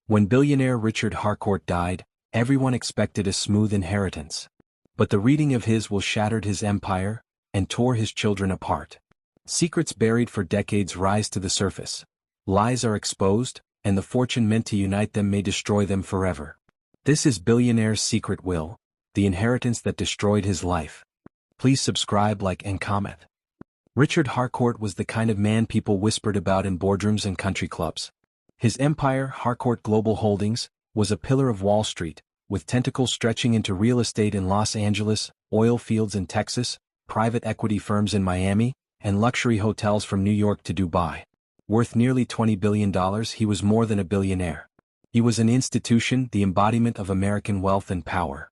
When billionaire Richard Harcourt died, everyone expected a smooth inheritance. But the reading of his will shattered his empire and tore his children apart. Secrets buried for decades rise to the surface. Lies are exposed, and the fortune meant to unite them may destroy them forever. This is Billionaire's Secret Will, the inheritance that destroyed his life. Please subscribe, like, and comment. Richard Harcourt was the kind of man people whispered about in boardrooms and country clubs. His empire, Harcourt Global Holdings, was a pillar of Wall Street, with tentacles stretching into real estate in Los Angeles, oil fields in Texas, private equity firms in Miami, and luxury hotels from New York to Dubai. Worth nearly $20 billion, he was more than a billionaire. He was an institution, the embodiment of American wealth and power.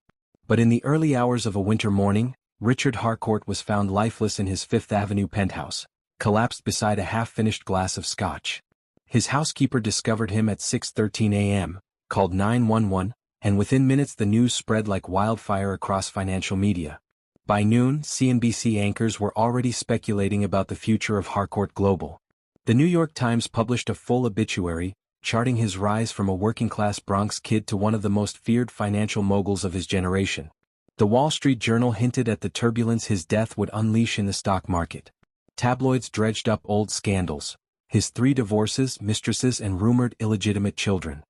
But in the early hours of a winter morning, Richard Harcourt was found lifeless in his Fifth Avenue penthouse, collapsed beside a half-finished glass of scotch. His housekeeper discovered him at 6:13 a.m., called 911, and within minutes the news spread like wildfire across financial media. By noon, CNBC anchors were already speculating about the future of Harcourt Global. The New York Times published a full obituary, charting his rise from a working-class Bronx kid to one of the most feared financial moguls of his generation. The Wall Street Journal hinted at the turbulence his death would unleash in the stock market. Tabloids dredged up old scandals: his 3 divorces, mistresses, and rumored illegitimate children.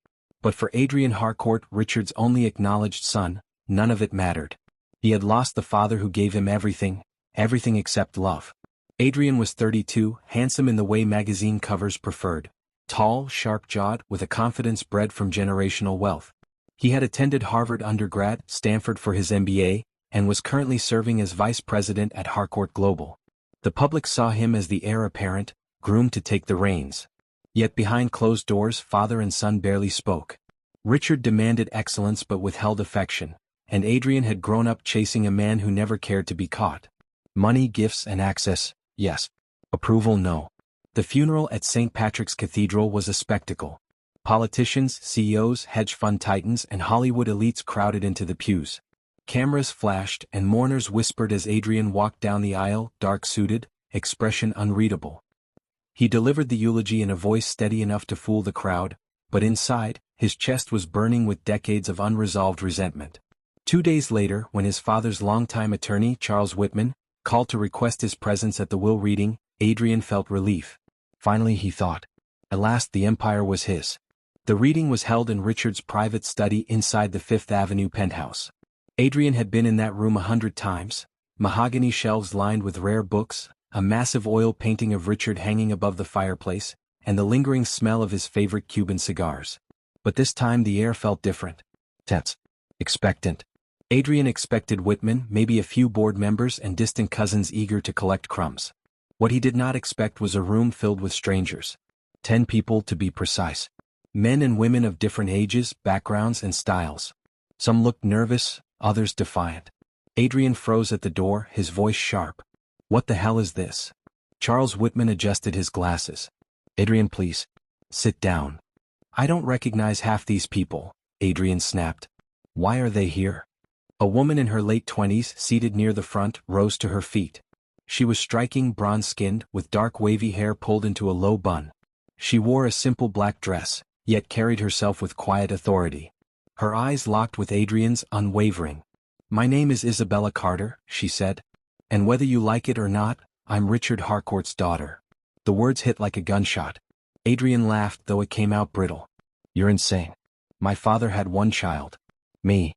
But for Adrian Harcourt, Richard's only acknowledged son, none of it mattered. He had lost the father who gave him everything except love. Adrian was 32, handsome in the way magazine covers preferred. Tall, sharp-jawed, with a confidence bred from generational wealth. He had attended Harvard undergrad, Stanford for his MBA, and was currently serving as vice president at Harcourt Global. The public saw him as the heir apparent, groomed to take the reins. Yet behind closed doors, father and son barely spoke. Richard demanded excellence but withheld affection, and Adrian had grown up chasing a man who never cared to be caught. Money, gifts, and access, yes. Approval, no. The funeral at St. Patrick's Cathedral was a spectacle. Politicians, CEOs, hedge fund titans, and Hollywood elites crowded into the pews. Cameras flashed, and mourners whispered as Adrian walked down the aisle, dark-suited, expression unreadable. He delivered the eulogy in a voice steady enough to fool the crowd, but inside, his chest was burning with decades of unresolved resentment. 2 days later, when his father's longtime attorney, Charles Whitman, called to request his presence at the will reading, Adrian felt relief. Finally, he thought. At last the empire was his. The reading was held in Richard's private study inside the Fifth Avenue penthouse. Adrian had been in that room 100 times, mahogany shelves lined with rare books, a massive oil painting of Richard hanging above the fireplace, and the lingering smell of his favorite Cuban cigars. But this time the air felt different. Tense. Expectant. Adrian expected Whitman, maybe a few board members and distant cousins eager to collect crumbs. What he did not expect was a room filled with strangers. 10 people, to be precise. Men and women of different ages, backgrounds, and styles. Some looked nervous, others defiant. Adrian froze at the door, his voice sharp. What the hell is this? Charles Whitman adjusted his glasses. Adrian, please. Sit down. I don't recognize half these people, Adrian snapped. Why are they here? A woman in her late 20s, seated near the front, rose to her feet. She was striking, bronze-skinned, with dark wavy hair pulled into a low bun. She wore a simple black dress, yet carried herself with quiet authority. Her eyes locked with Adrian's, unwavering. My name is Isabella Carter, she said. And whether you like it or not, I'm Richard Harcourt's daughter. The words hit like a gunshot. Adrian laughed, though it came out brittle. You're insane. My father had one child. Me.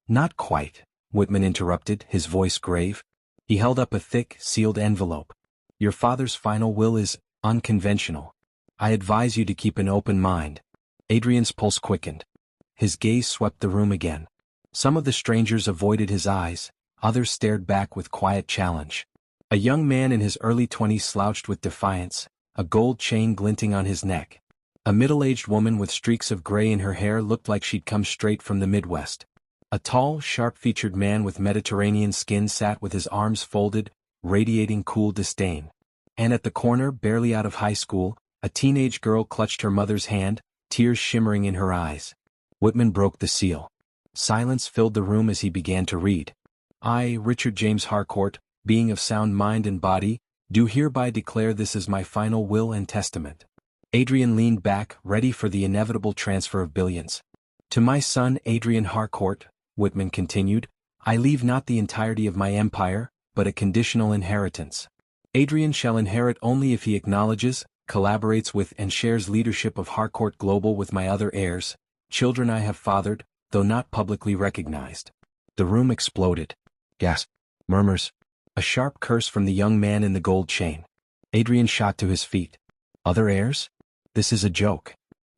Not quite, Whitman interrupted, his voice grave. He held up a thick, sealed envelope. Your father's final will is unconventional. I advise you to keep an open mind. Adrian's pulse quickened. His gaze swept the room again. Some of the strangers avoided his eyes, others stared back with quiet challenge. A young man in his early 20s slouched with defiance, a gold chain glinting on his neck. A middle-aged woman with streaks of gray in her hair looked like she'd come straight from the Midwest. A tall, sharp-featured man with Mediterranean skin sat with his arms folded, radiating cool disdain. And at the corner, barely out of high school, a teenage girl clutched her mother's hand, tears shimmering in her eyes. Whitman broke the seal. Silence filled the room as he began to read. I, Richard James Harcourt, being of sound mind and body, do hereby declare this is my final will and testament. Adrian leaned back, ready for the inevitable transfer of billions. To my son Adrian Harcourt, Whitman continued, I leave not the entirety of my empire, but a conditional inheritance. Adrian shall inherit only if he acknowledges, collaborates with and shares leadership of Harcourt Global with my other heirs, children I have fathered, though not publicly recognized. The room exploded. Gasp. Murmurs. A sharp curse from the young man in the gold chain. Adrian shot to his feet. Other heirs? This is a joke.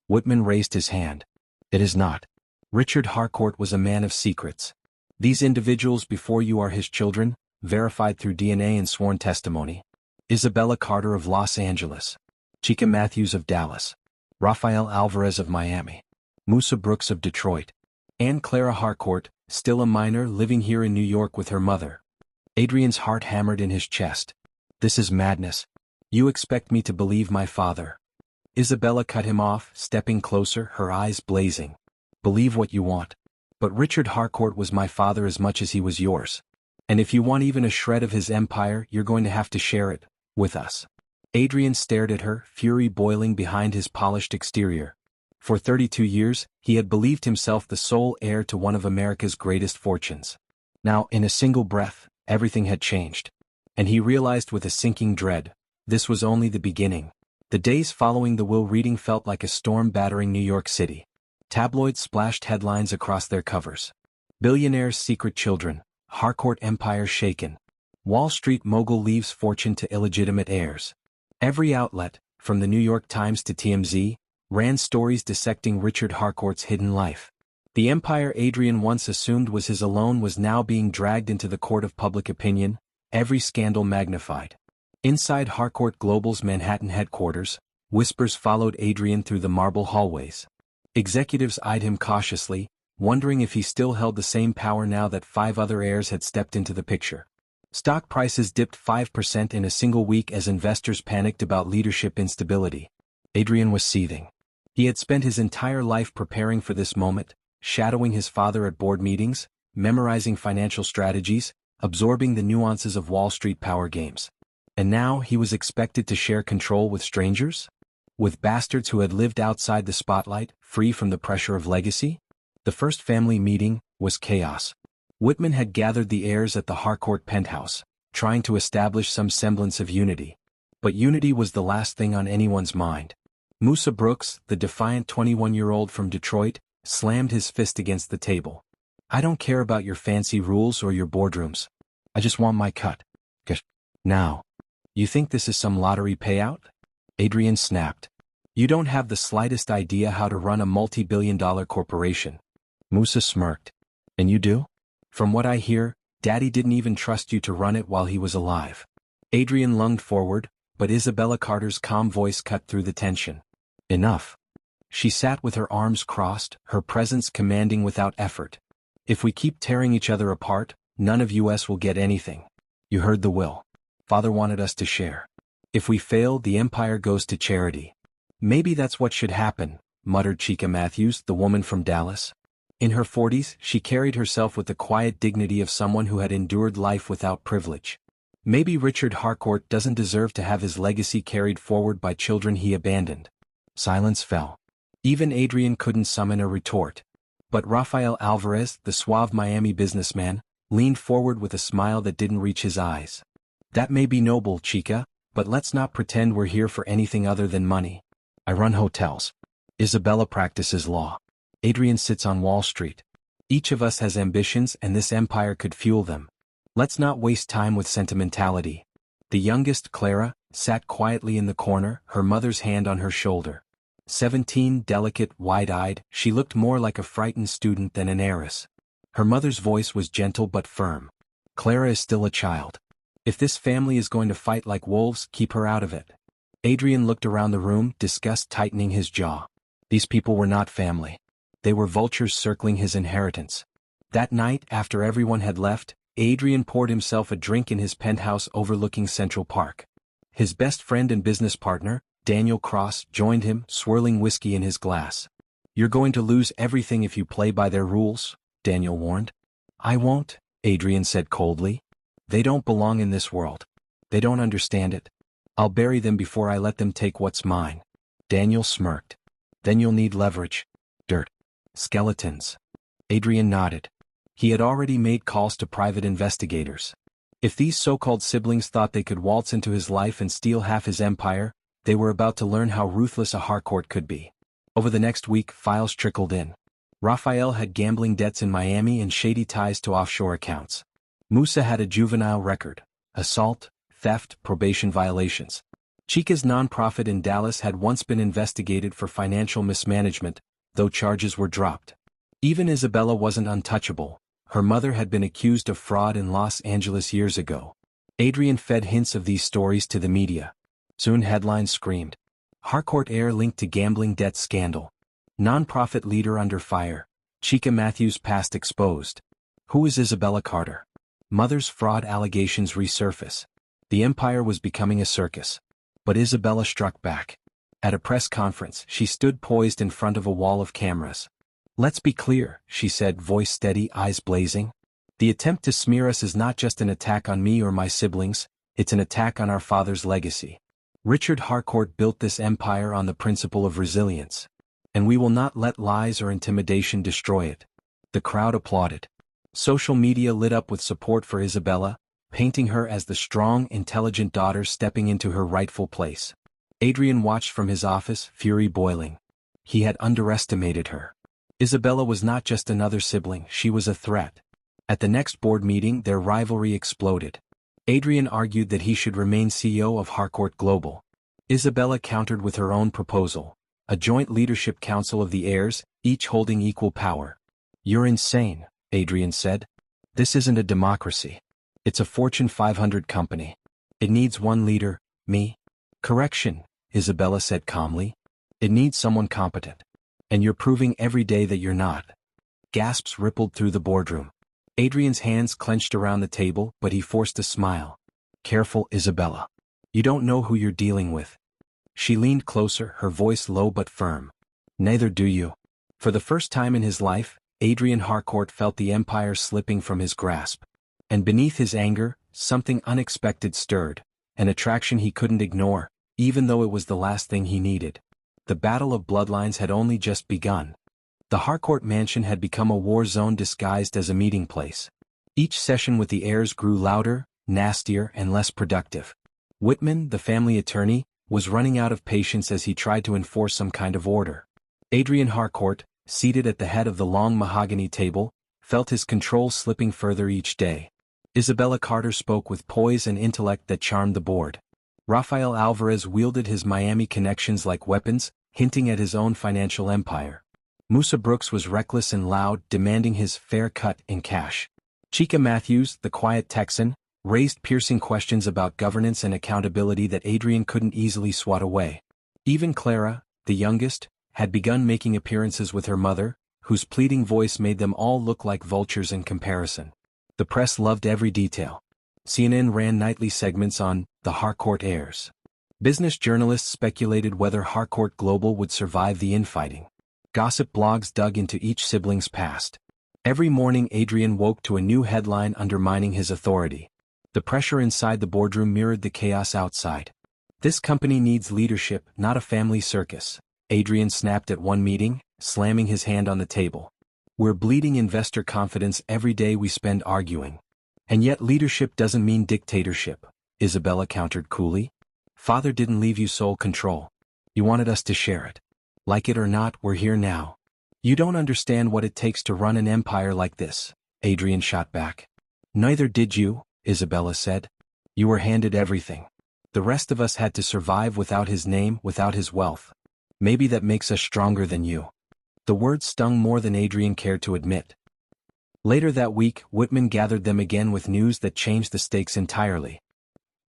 Whitman raised his hand. It is not. Richard Harcourt was a man of secrets. These individuals before you are his children, verified through DNA and sworn testimony. Isabella Carter of Los Angeles. Chika Matthews of Dallas. Rafael Alvarez of Miami. Musa Brooks of Detroit. Anne Clara Harcourt, still a minor living here in New York with her mother. Adrian's heart hammered in his chest. This is madness. You expect me to believe my father. Isabella cut him off, stepping closer, her eyes blazing. Believe what you want. But Richard Harcourt was my father as much as he was yours. And if you want even a shred of his empire, you're going to have to share it with us. Adrian stared at her, fury boiling behind his polished exterior. For 32 years, he had believed himself the sole heir to one of America's greatest fortunes. Now, in a single breath, everything had changed. And he realized with a sinking dread, this was only the beginning. The days following the will reading felt like a storm battering New York City. Tabloids splashed headlines across their covers. Billionaire's secret children, Harcourt empire shaken. Wall Street mogul leaves fortune to illegitimate heirs. Every outlet, from the New York Times to TMZ, ran stories dissecting Richard Harcourt's hidden life. The empire Adrian once assumed was his alone was now being dragged into the court of public opinion, every scandal magnified. Inside Harcourt Global's Manhattan headquarters, whispers followed Adrian through the marble hallways. Executives eyed him cautiously, wondering if he still held the same power now that 5 other heirs had stepped into the picture. Stock prices dipped 5% in a single week as investors panicked about leadership instability. Adrian was seething. He had spent his entire life preparing for this moment, shadowing his father at board meetings, memorizing financial strategies, absorbing the nuances of Wall Street power games. And now he was expected to share control with strangers? With bastards who had lived outside the spotlight, free from the pressure of legacy? The first family meeting was chaos. Whitman had gathered the heirs at the Harcourt penthouse, trying to establish some semblance of unity. But unity was the last thing on anyone's mind. Musa Brooks, the defiant 21-year-old from Detroit, slammed his fist against the table. I don't care about your fancy rules or your boardrooms. I just want my cut. Now. You think this is some lottery payout? Adrian snapped. You don't have the slightest idea how to run a multi-billion-dollar corporation. Musa smirked. And you do? From what I hear, Daddy didn't even trust you to run it while he was alive. Adrian lunged forward, but Isabella Carter's calm voice cut through the tension. Enough. She sat with her arms crossed, her presence commanding without effort. If we keep tearing each other apart, none of us will get anything. You heard the will. Father wanted us to share. If we fail, the empire goes to charity. Maybe that's what should happen, muttered Chika Matthews, the woman from Dallas. In her 40s, she carried herself with the quiet dignity of someone who had endured life without privilege. Maybe Richard Harcourt doesn't deserve to have his legacy carried forward by children he abandoned. Silence fell. Even Adrian couldn't summon a retort. But Rafael Alvarez, the suave Miami businessman, leaned forward with a smile that didn't reach his eyes. That may be noble, Chika, but let's not pretend we're here for anything other than money. I run hotels. Isabella practices law. Adrian sits on Wall Street. Each of us has ambitions and this empire could fuel them. Let's not waste time with sentimentality. The youngest, Clara, sat quietly in the corner, her mother's hand on her shoulder. 17, delicate, wide-eyed, she looked more like a frightened student than an heiress. Her mother's voice was gentle but firm. Clara is still a child. If this family is going to fight like wolves, keep her out of it. Adrian looked around the room, disgust tightening his jaw. These people were not family. They were vultures circling his inheritance. That night, after everyone had left, Adrian poured himself a drink in his penthouse overlooking Central Park. His best friend and business partner, Daniel Cross, joined him, swirling whiskey in his glass. You're going to lose everything if you play by their rules, Daniel warned. I won't, Adrian said coldly. They don't belong in this world. They don't understand it. I'll bury them before I let them take what's mine. Daniel smirked. Then you'll need leverage. Dirt. Skeletons. Adrian nodded. He had already made calls to private investigators. If these so-called siblings thought they could waltz into his life and steal half his empire, they were about to learn how ruthless a Harcourt could be. Over the next week, files trickled in. Rafael had gambling debts in Miami and shady ties to offshore accounts. Musa had a juvenile record: assault, theft, probation violations. Chika's nonprofit in Dallas had once been investigated for financial mismanagement, though charges were dropped. Even Isabella wasn't untouchable. Her mother had been accused of fraud in Los Angeles years ago. Adrian fed hints of these stories to the media. Soon headlines screamed, Harcourt heir linked to gambling debt scandal. Nonprofit leader under fire. Chika Matthews past exposed. Who is Isabella Carter? Mother's fraud allegations resurface. The empire was becoming a circus. But Isabella struck back. At a press conference, she stood poised in front of a wall of cameras. Let's be clear, she said, voice steady, eyes blazing. The attempt to smear us is not just an attack on me or my siblings, it's an attack on our father's legacy. Richard Harcourt built this empire on the principle of resilience. And we will not let lies or intimidation destroy it. The crowd applauded. Social media lit up with support for Isabella, painting her as the strong, intelligent daughter stepping into her rightful place. Adrian watched from his office, fury boiling. He had underestimated her. Isabella was not just another sibling, she was a threat. At the next board meeting, their rivalry exploded. Adrian argued that he should remain CEO of Harcourt Global. Isabella countered with her own proposal: a joint leadership council of the heirs, each holding equal power. You're insane, Adrian said. This isn't a democracy. It's a Fortune 500 company. It needs one leader, me. Correction, Isabella said calmly. It needs someone competent. And you're proving every day that you're not. Gasps rippled through the boardroom. Adrian's hands clenched around the table, but he forced a smile. Careful, Isabella. You don't know who you're dealing with. She leaned closer, her voice low but firm. Neither do you. For the first time in his life, Adrian Harcourt felt the empire slipping from his grasp. And beneath his anger, something unexpected stirred, an attraction he couldn't ignore, even though it was the last thing he needed. The battle of bloodlines had only just begun. The Harcourt mansion had become a war zone disguised as a meeting place. Each session with the heirs grew louder, nastier, and less productive. Whitman, the family attorney, was running out of patience as he tried to enforce some kind of order. Adrian Harcourt, seated at the head of the long mahogany table, felt his control slipping further each day. Isabella Carter spoke with poise and intellect that charmed the board. Rafael Alvarez wielded his Miami connections like weapons, hinting at his own financial empire. Musa Brooks was reckless and loud, demanding his fair cut in cash. Chika Matthews, the quiet Texan, raised piercing questions about governance and accountability that Adrian couldn't easily swat away. Even Clara, the youngest, had begun making appearances with her mother, whose pleading voice made them all look like vultures in comparison. The press loved every detail. CNN ran nightly segments on the Harcourt heirs. Business journalists speculated whether Harcourt Global would survive the infighting. Gossip blogs dug into each sibling's past. Every morning Adrian woke to a new headline undermining his authority. The pressure inside the boardroom mirrored the chaos outside. This company needs leadership, not a family circus, Adrian snapped at one meeting, slamming his hand on the table. We're bleeding investor confidence every day we spend arguing. And yet leadership doesn't mean dictatorship, Isabella countered coolly. Father didn't leave you sole control. You wanted us to share it. Like it or not, we're here now. You don't understand what it takes to run an empire like this, Adrian shot back. Neither did you, Isabella said. You were handed everything. The rest of us had to survive without his name, without his wealth. Maybe that makes us stronger than you. The words stung more than Adrian cared to admit. Later that week, Whitman gathered them again with news that changed the stakes entirely.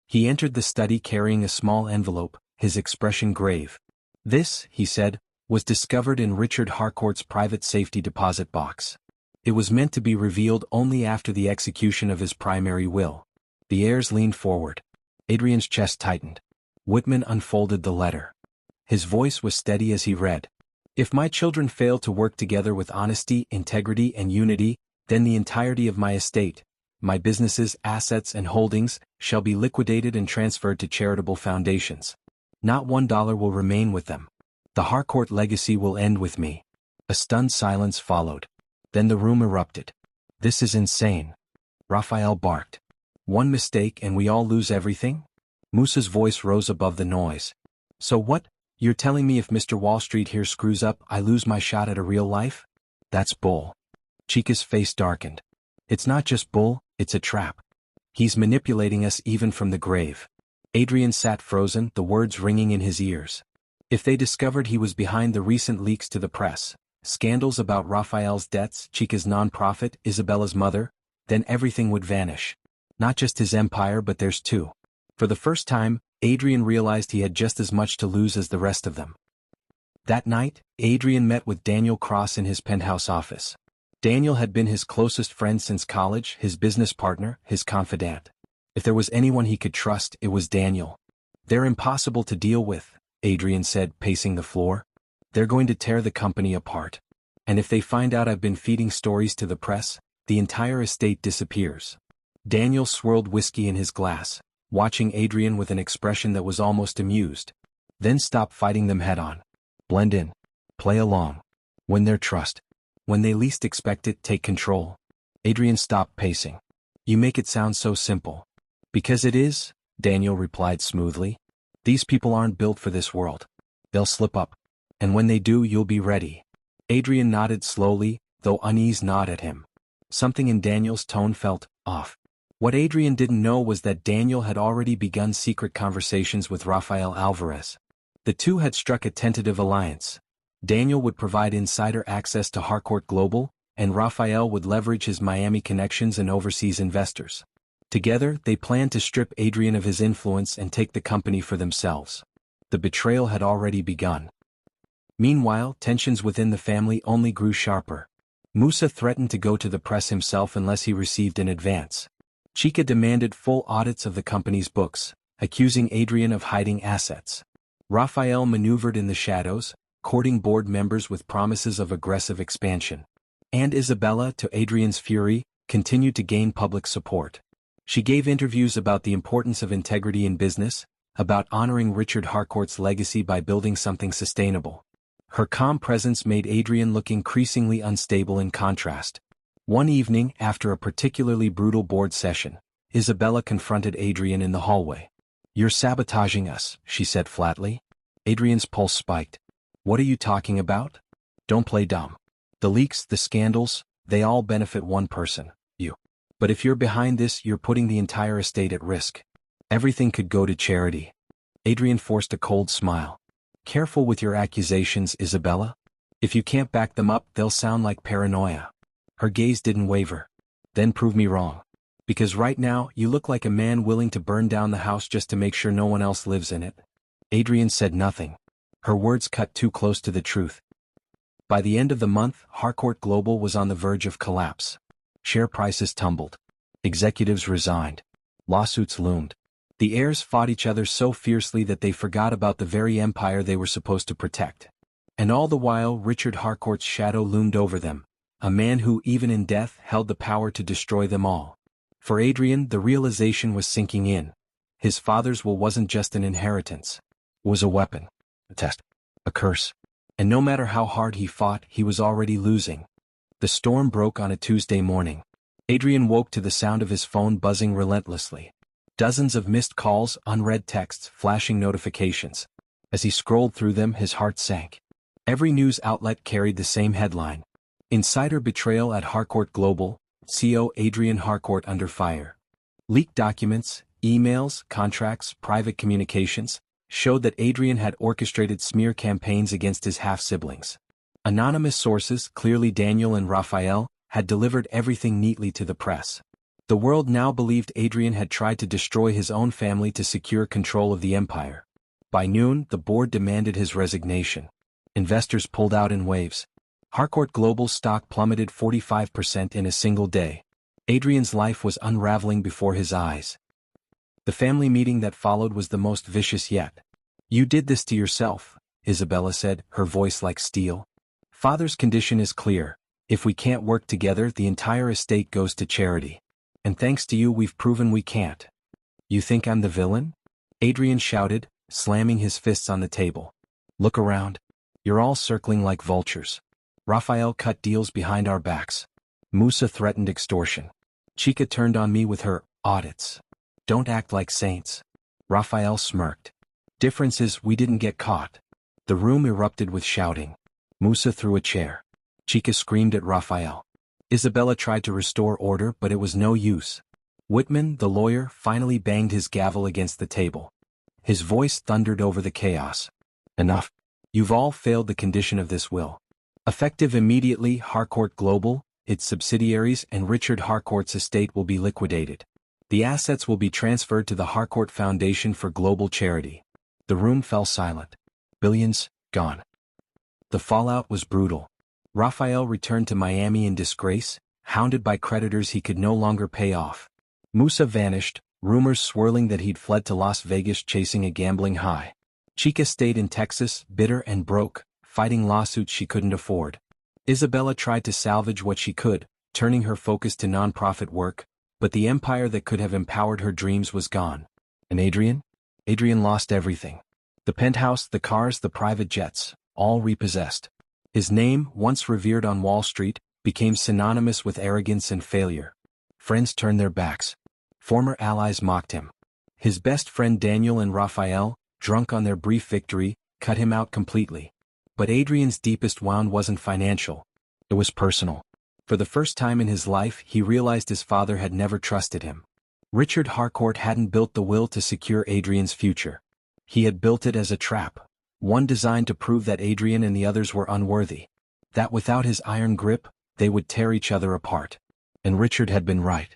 He entered the study carrying a small envelope, his expression grave. This, he said, was discovered in Richard Harcourt's private safety deposit box. It was meant to be revealed only after the execution of his primary will. The heirs leaned forward. Adrian's chest tightened. Whitman unfolded the letter. His voice was steady as he read. If my children fail to work together with honesty, integrity, and unity, then the entirety of my estate, my businesses, assets, and holdings, shall be liquidated and transferred to charitable foundations. Not $1 will remain with them. The Harcourt legacy will end with me. A stunned silence followed. Then the room erupted. This is insane. Rafael barked. One mistake and we all lose everything? Musa's voice rose above the noise. So what? You're telling me if Mr. Wall Street here screws up, I lose my shot at a real life? That's bull. Chika's face darkened. It's not just bull, it's a trap. He's manipulating us even from the grave. Adrian sat frozen, the words ringing in his ears. If they discovered he was behind the recent leaks to the press, scandals about Rafael's debts, Chika's non-profit, Isabella's mother, then everything would vanish. Not just his empire but theirs too. For the first time, Adrian realized he had just as much to lose as the rest of them. That night, Adrian met with Daniel Cross in his penthouse office. Daniel had been his closest friend since college, his business partner, his confidant. If there was anyone he could trust, it was Daniel. They're impossible to deal with, Adrian said, pacing the floor. They're going to tear the company apart. And if they find out I've been feeding stories to the press, the entire estate disappears. Daniel swirled whiskey in his glass, watching Adrian with an expression that was almost amused. Then stop fighting them head-on. Blend in. Play along. Win their trust. When they least expect it, take control. Adrian stopped pacing. You make it sound so simple. Because it is, Daniel replied smoothly. These people aren't built for this world. They'll slip up. And when they do, you'll be ready. Adrian nodded slowly, though unease gnawed at him. Something in Daniel's tone felt off. What Adrian didn't know was that Daniel had already begun secret conversations with Rafael Alvarez. The two had struck a tentative alliance. Daniel would provide insider access to Harcourt Global, and Rafael would leverage his Miami connections and overseas investors. Together, they planned to strip Adrian of his influence and take the company for themselves. The betrayal had already begun. Meanwhile, tensions within the family only grew sharper. Musa threatened to go to the press himself unless he received an advance. Chika demanded full audits of the company's books, accusing Adrian of hiding assets. Rafael maneuvered in the shadows, courting board members with promises of aggressive expansion. And Isabella, to Adrian's fury, continued to gain public support. She gave interviews about the importance of integrity in business, about honoring Richard Harcourt's legacy by building something sustainable. Her calm presence made Adrian look increasingly unstable in contrast. One evening, after a particularly brutal board session, Isabella confronted Adrian in the hallway. You're sabotaging us, she said flatly. Adrian's pulse spiked. What are you talking about? Don't play dumb. The leaks, the scandals, they all benefit one person, you. But if you're behind this, you're putting the entire estate at risk. Everything could go to charity. Adrian forced a cold smile. Careful with your accusations, Isabella. If you can't back them up, they'll sound like paranoia. Her gaze didn't waver. Then prove me wrong. Because right now, you look like a man willing to burn down the house just to make sure no one else lives in it. Adrian said nothing. Her words cut too close to the truth. By the end of the month, Harcourt Global was on the verge of collapse. Share prices tumbled. Executives resigned. Lawsuits loomed. The heirs fought each other so fiercely that they forgot about the very empire they were supposed to protect. And all the while, Richard Harcourt's shadow loomed over them. A man who, even in death, held the power to destroy them all. For Adrian, the realization was sinking in. His father's will wasn't just an inheritance. It was a weapon. A test. A curse. And no matter how hard he fought, he was already losing. The storm broke on a Tuesday morning. Adrian woke to the sound of his phone buzzing relentlessly. Dozens of missed calls, unread texts, flashing notifications. As he scrolled through them, his heart sank. Every news outlet carried the same headline. Insider betrayal at Harcourt Global, CEO Adrian Harcourt under fire. Leaked documents, emails, contracts, private communications, showed that Adrian had orchestrated smear campaigns against his half-siblings. Anonymous sources, clearly Daniel and Rafael, had delivered everything neatly to the press. The world now believed Adrian had tried to destroy his own family to secure control of the empire. By noon, the board demanded his resignation. Investors pulled out in waves. Harcourt Global's stock plummeted 45% in a single day. Adrian's life was unraveling before his eyes. The family meeting that followed was the most vicious yet. You did this to yourself, Isabella said, her voice like steel. Father's condition is clear. If we can't work together, the entire estate goes to charity. And thanks to you, we've proven we can't. You think I'm the villain? Adrian shouted, slamming his fists on the table. Look around. You're all circling like vultures. Rafael cut deals behind our backs. Musa threatened extortion. Chika turned on me with her audits. Don't act like saints. Rafael smirked. Difference is we didn't get caught. The room erupted with shouting. Musa threw a chair. Chika screamed at Rafael. Isabella tried to restore order, but it was no use. Whitman, the lawyer, finally banged his gavel against the table. His voice thundered over the chaos. Enough. You've all failed the condition of this will. Effective immediately, Harcourt Global, its subsidiaries and Richard Harcourt's estate will be liquidated. The assets will be transferred to the Harcourt Foundation for Global Charity. The room fell silent. Billions, gone. The fallout was brutal. Rafael returned to Miami in disgrace, hounded by creditors he could no longer pay off. Musa vanished, rumors swirling that he'd fled to Las Vegas chasing a gambling high. Chika stayed in Texas, bitter and broke, fighting lawsuits she couldn't afford. Isabella tried to salvage what she could, turning her focus to nonprofit work, but the empire that could have empowered her dreams was gone. And Adrian? Adrian lost everything. The penthouse, the cars, the private jets, all repossessed. His name, once revered on Wall Street, became synonymous with arrogance and failure. Friends turned their backs. Former allies mocked him. His best friend Daniel and Rafael, drunk on their brief victory, cut him out completely. But Adrian's deepest wound wasn't financial. It was personal. For the first time in his life, he realized his father had never trusted him. Richard Harcourt hadn't built the will to secure Adrian's future. He had built it as a trap, one designed to prove that Adrian and the others were unworthy. That without his iron grip, they would tear each other apart. And Richard had been right.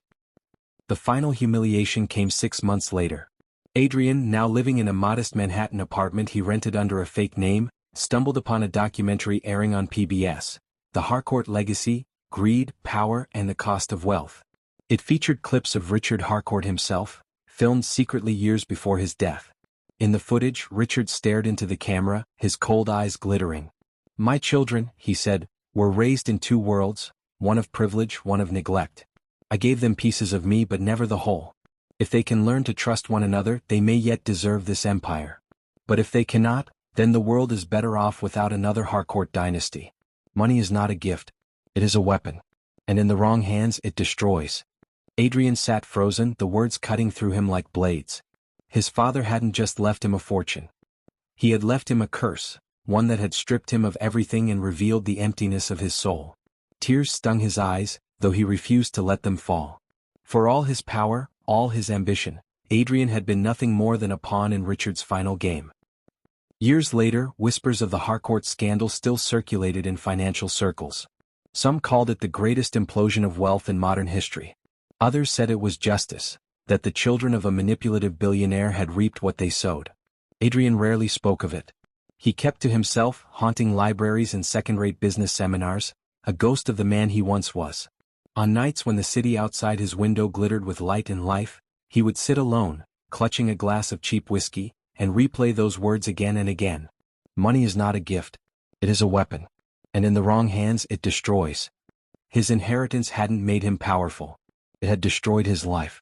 The final humiliation came 6 months later. Adrian, now living in a modest Manhattan apartment he rented under a fake name, stumbled upon a documentary airing on PBS, The Harcourt Legacy, Greed, Power, and the Cost of Wealth. It featured clips of Richard Harcourt himself, filmed secretly years before his death. In the footage, Richard stared into the camera, his cold eyes glittering. My children, he said, were raised in two worlds, one of privilege, one of neglect. I gave them pieces of me but never the whole. If they can learn to trust one another, they may yet deserve this empire. But if they cannot, then the world is better off without another Harcourt dynasty. Money is not a gift. It is a weapon. And in the wrong hands it destroys. Adrian sat frozen, the words cutting through him like blades. His father hadn't just left him a fortune. He had left him a curse, one that had stripped him of everything and revealed the emptiness of his soul. Tears stung his eyes, though he refused to let them fall. For all his power, all his ambition, Adrian had been nothing more than a pawn in Richard's final game. Years later, whispers of the Harcourt scandal still circulated in financial circles. Some called it the greatest implosion of wealth in modern history. Others said it was justice, that the children of a manipulative billionaire had reaped what they sowed. Adrian rarely spoke of it. He kept to himself, haunting libraries and second-rate business seminars, a ghost of the man he once was. On nights when the city outside his window glittered with light and life, he would sit alone, clutching a glass of cheap whiskey, and replay those words again and again. Money is not a gift. It is a weapon. And in the wrong hands it destroys. His inheritance hadn't made him powerful. It had destroyed his life.